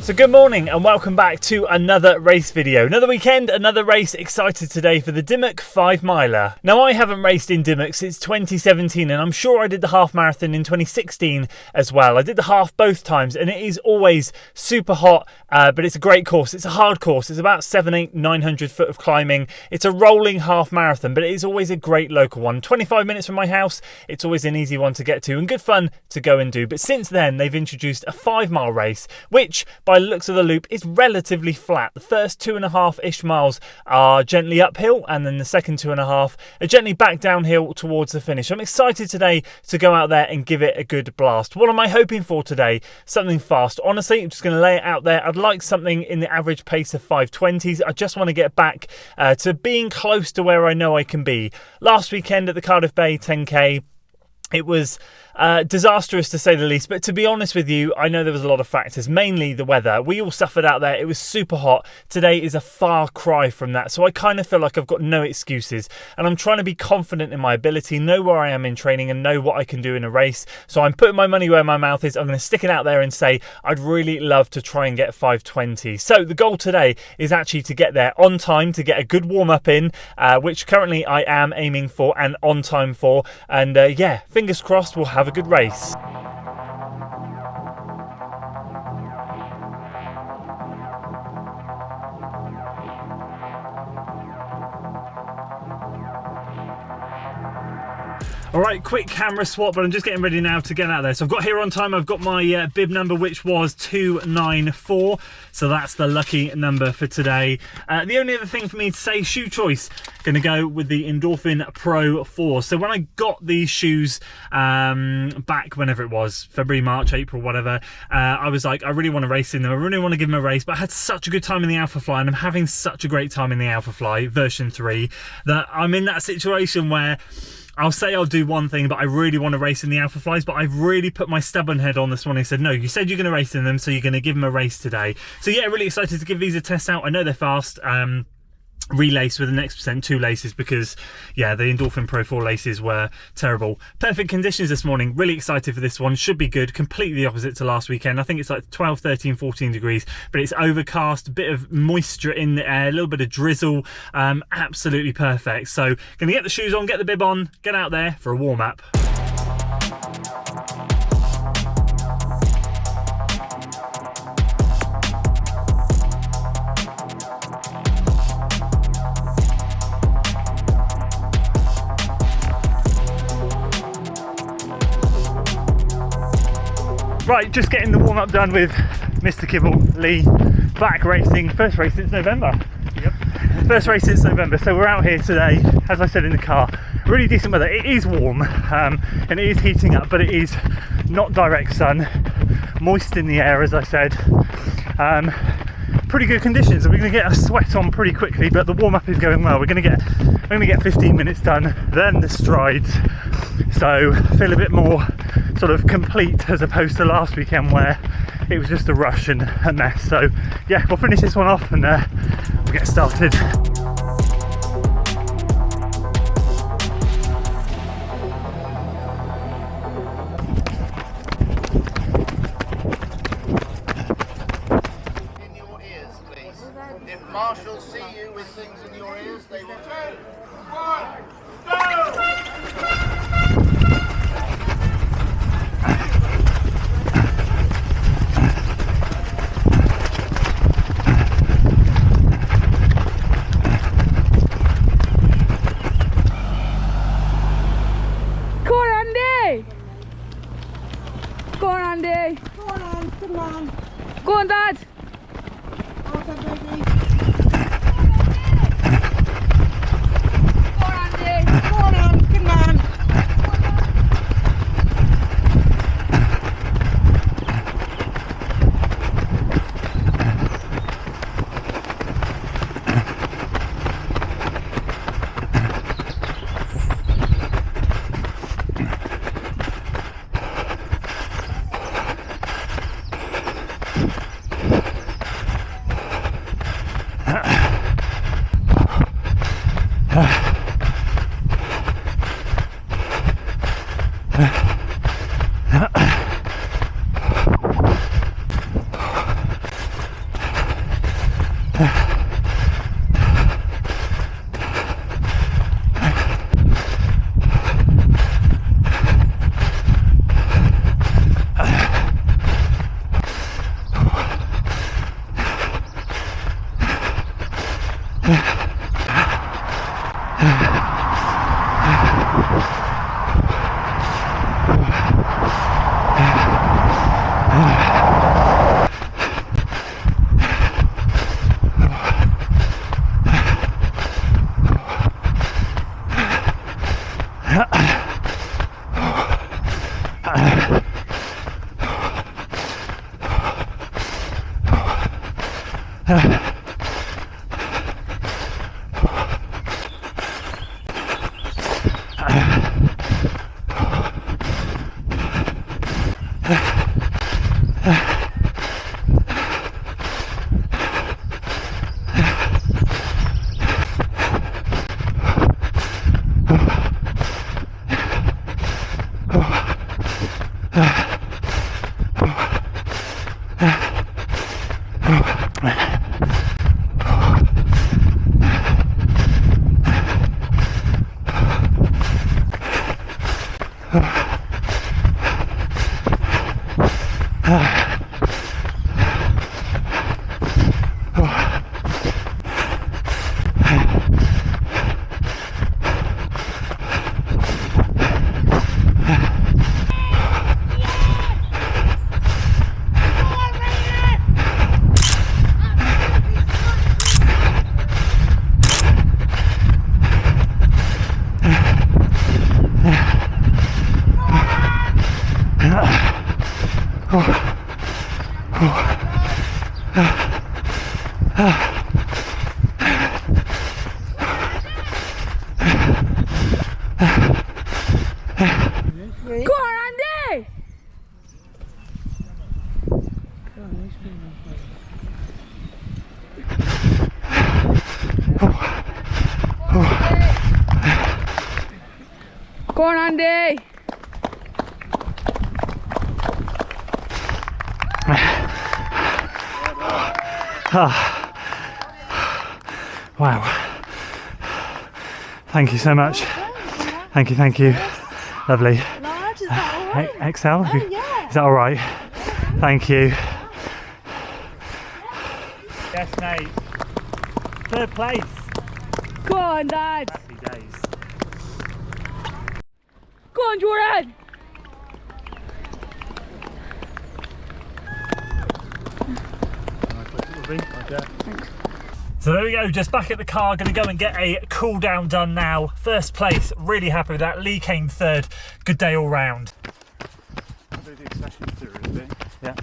So good morning and welcome back to another race video. Another weekend, another race. Excited today for the Dymock 5 miler. Now I haven't raced in Dymock since 2017 and I'm sure I did the half marathon in 2016 as well. I did the half both times and it is always super hot, but it's a great course. It's a hard course. It's about 900 foot of climbing. It's a rolling half marathon, but it is always a great local one. 25 minutes from my house. It's always an easy one to get to and good fun to go and do. But since then they've introduced a 5 mile race, which by looks of the loop is relatively flat. The first 2.5-ish miles are gently uphill and then the second 2.5 are gently back downhill towards the finish. I'm excited today to go out there and give it a good blast. What am I hoping for today? Something fast. Honestly, I'm just going to lay it out there. I'd like something in the average pace of 5:20s. I just want to get back to being close to where I know I can be. Last weekend at the Cardiff Bay 10k, it was disastrous to say the least, but to be honest with you, I know there was a lot of factors, mainly the weather. We all suffered out there. It was super hot. Today is a far cry from that, so I kind of feel like I've got no excuses and I'm trying to be confident in my ability, know where I am in training and know what I can do in a race. So I'm putting my money where my mouth is. I'm going to stick it out there and say I'd really love to try and get 5:20. So the goal today is actually to get there on time, to get a good warm-up in, which currently I am aiming for and on time for, and yeah, fingers crossed we'll have a good race. Alright, quick camera swap, but I'm just getting ready now to get out there. So I've got here on time, I've got my bib number, which was 294. So that's the lucky number for today. The only other thing for me to say, shoe choice. Going to go with the Endorphin Pro 4. So when I got these shoes back, whenever it was, February, March, April, whatever, I was like, I really want to race in them. I really want to give them a race, but I had such a good time in the Alpha Fly and I'm having such a great time in the Alpha Fly version 3 that I'm in that situation where I'll say I'll do one thing, but I really want to race in the Alpha Flies, but I've really put my stubborn head on this one. I said, no, you said you're going to race in them, so you're going to give them a race today. So yeah, really excited to give these a test out. I know they're fast. Relace with an X% 2 laces because yeah, the Endorphin Pro 4 laces were terrible. Perfect conditions this morning, really excited for this one. Should be good, completely the opposite to last weekend. I think it's like 12, 13, 14 degrees, but it's overcast, a bit of moisture in the air, a little bit of drizzle, absolutely perfect. So gonna get the shoes on, get the bib on, get out there for a warm-up. Right, just getting the warm-up done with Mr. Kibble, Lee, back racing, first race since November. Yep. First race since November, so we're out here today, as I said in the car, really decent weather. It is warm and it is heating up, but it is not direct sun, moist in the air, as I said. Pretty good conditions. We're going to get a sweat on pretty quickly, but the warm-up is going well. We're going to get 15 minutes done, then the strides. So feel a bit more sort of complete as opposed to last weekend where it was just a rush and a mess. So yeah, we'll finish this one off and we'll get started. If marshals see you with things in your ears, they will tell. 1, go! Go on, Andy! Go on, Andy! Go on, come on. Go on, Dad! Okay, baby. Go on, Andy! Go on, come on. Go on, Andy! Go on, Andy! Wow. Thank you so much. Thank you, thank you. Lovely. Large, is that all right? XL? Oh, yeah. Is that all right? Thank you. Yes, mate. Third place. Go on, Dad! Happy days. Go on, Jordan! So there we go, just back at the car, going to go and get a cool down done now. First place, really happy with that. Lee came third. Good day all round. Yeah.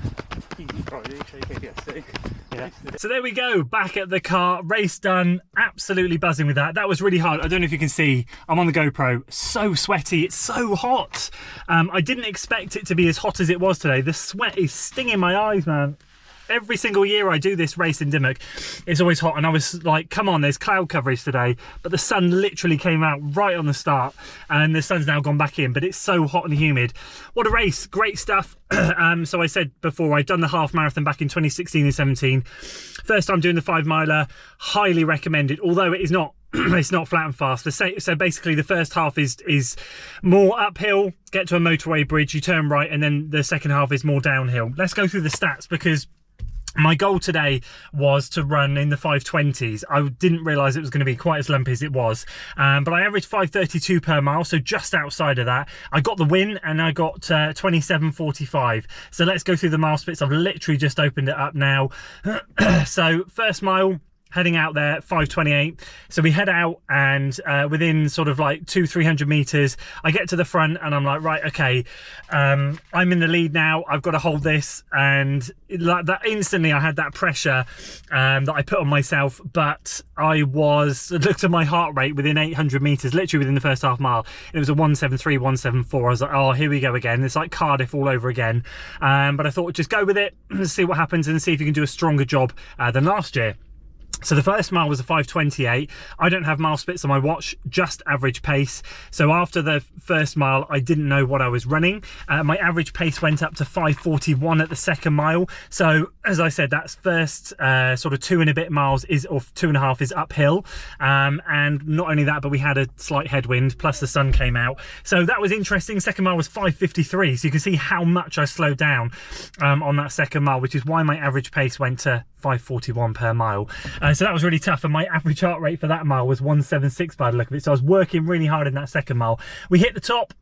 Yeah. So there we go, back at the car, race done, absolutely buzzing with that. That was really hard. I don't know if you can see, I'm on the GoPro, so sweaty, it's so hot. I didn't expect it to be as hot as it was today. The sweat is stinging my eyes, man. Every single year I do this race in Dymock, it's always hot, and I was like, come on, there's cloud coverage today, but the sun literally came out right on the start, and the sun's now gone back in, but it's so hot and humid. What a race, great stuff. So I said before, I'd done the half marathon back in 2016 and 17. First time doing the 5 miler, highly recommended, although it is not it's not flat and fast. So basically the first half is more uphill, get to a motorway bridge, you turn right, and then the second half is more downhill. Let's go through the stats, because my goal today was to run in the 520s. I didn't realise it was going to be quite as lumpy as it was, but I averaged 5:32 per mile, so just outside of that. I got the win, and I got 27:45. So let's go through the mile splits. I've literally just opened it up now. So first mile, heading out there, 5:28. So we head out, and within sort of like 200-300 meters, I get to the front, and I'm like, right, okay, I'm in the lead now. I've got to hold this, and like that instantly, I had that pressure that I put on myself. But I looked at my heart rate within 800 meters, literally within the first half mile. It was a 173, 174. I was like, oh, here we go again. It's like Cardiff all over again. But I thought, just go with it, see what happens, and see if you can do a stronger job than last year. So the first mile was a 5:28. I don't have mile splits on my watch, just average pace. So after the first mile, I didn't know what I was running. My average pace went up to 5:41 at the second mile. So as I said, that's first sort of 2 and a bit miles or 2.5 is uphill. And not only that, but we had a slight headwind, plus the sun came out. So that was interesting. Second mile was 5:53. So you can see how much I slowed down on that second mile, which is why my average pace went to 5:41 per mile. So that was really tough, and my average heart rate for that mile was 176 by the look of it. So I was working really hard in that second mile. We hit the top,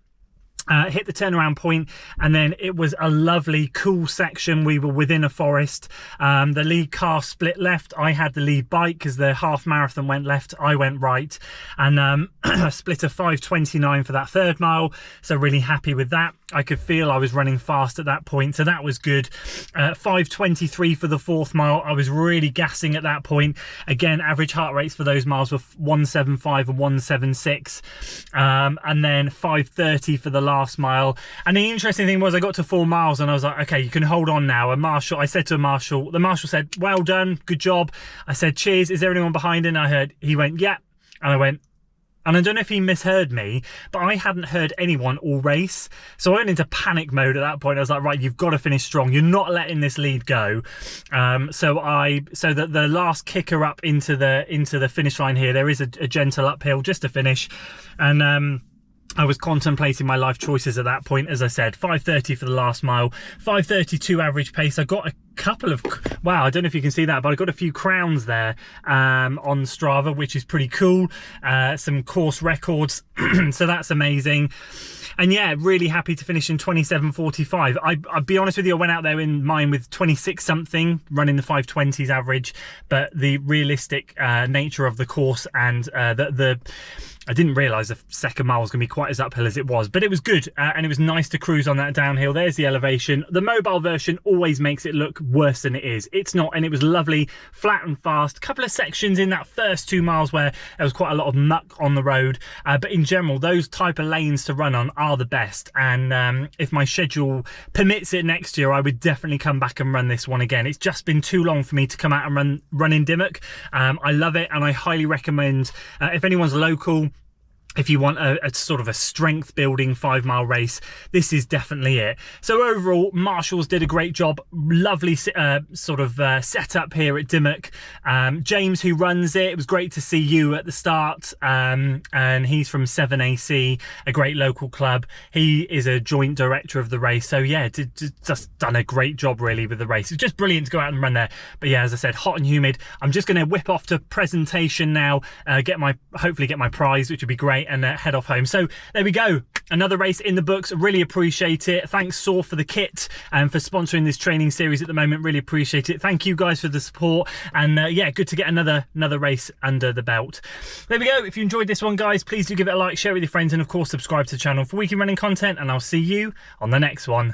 hit the turnaround point, and then it was a lovely cool section. We were within a forest. The lead car split left. I had the lead bike because the half marathon went left, I went right, and split a 5:29 for that third mile. So really happy with that. I could feel I was running fast at that point, so that was good. 5:23 for the fourth mile. I was really gassing at that point. Again, average heart rates for those miles were 175 and 176, and then 5:30 for the last mile. And the interesting thing was I got to 4 miles and I was like, okay, you can hold on now. And Marshall, I said to Marshall, the Marshall said, well done, good job. I said, cheers, is there anyone behind? And he went, yeah. And I went, and I don't know if he misheard me, but I hadn't heard anyone all race. So I went into panic mode at that point. I was like, right, you've got to finish strong. You're not letting this lead go. So that the last kicker up into the finish line here, there is a gentle uphill just to finish. And I was contemplating my life choices at that point. As I said, 5:30 for the last mile, 5:32 average pace. I got a couple of, wow, I don't know if you can see that, but I got a few crowns there on Strava, which is pretty cool. Some course records, so that's amazing. And yeah, really happy to finish in 27:45. I'll be honest with you, I went out there in mine with 26 something, running the 5:20s average, but the realistic nature of the course and I didn't realise the second mile was going to be quite as uphill as it was, but it was good, and it was nice to cruise on that downhill. There's the elevation. The mobile version always makes it look worse than it is. It's not, and it was lovely, flat and fast. Couple of sections in that first 2 miles where there was quite a lot of muck on the road, but in general, those type of lanes to run on are the best. And if my schedule permits it next year, I would definitely come back and run this one again. It's just been too long for me to come out and run in Dymock. I love it, and I highly recommend if anyone's local, if you want a sort of a strength building 5 mile race, this is definitely it. So overall, Marshalls did a great job. Lovely setup here at Dymock. James, who runs it, was great to see you at the start, and he's from 7AC, a great local club. He is a joint director of the race, so yeah, just done a great job really with the race. It's just brilliant to go out and run there. But yeah, as I said, hot and humid. I'm just going to whip off to presentation now, hopefully get my prize, which would be great, and head off home. So there we go, another race in the books. Really appreciate it. Thanks Saw for the kit and for sponsoring this training series at the moment. Really appreciate it. Thank you guys for the support, and yeah, good to get another race under the belt. There we go. If you enjoyed this one, guys, please do give it a like, share it with your friends, and of course subscribe to the channel for weekly running content, and I'll see you on the next one.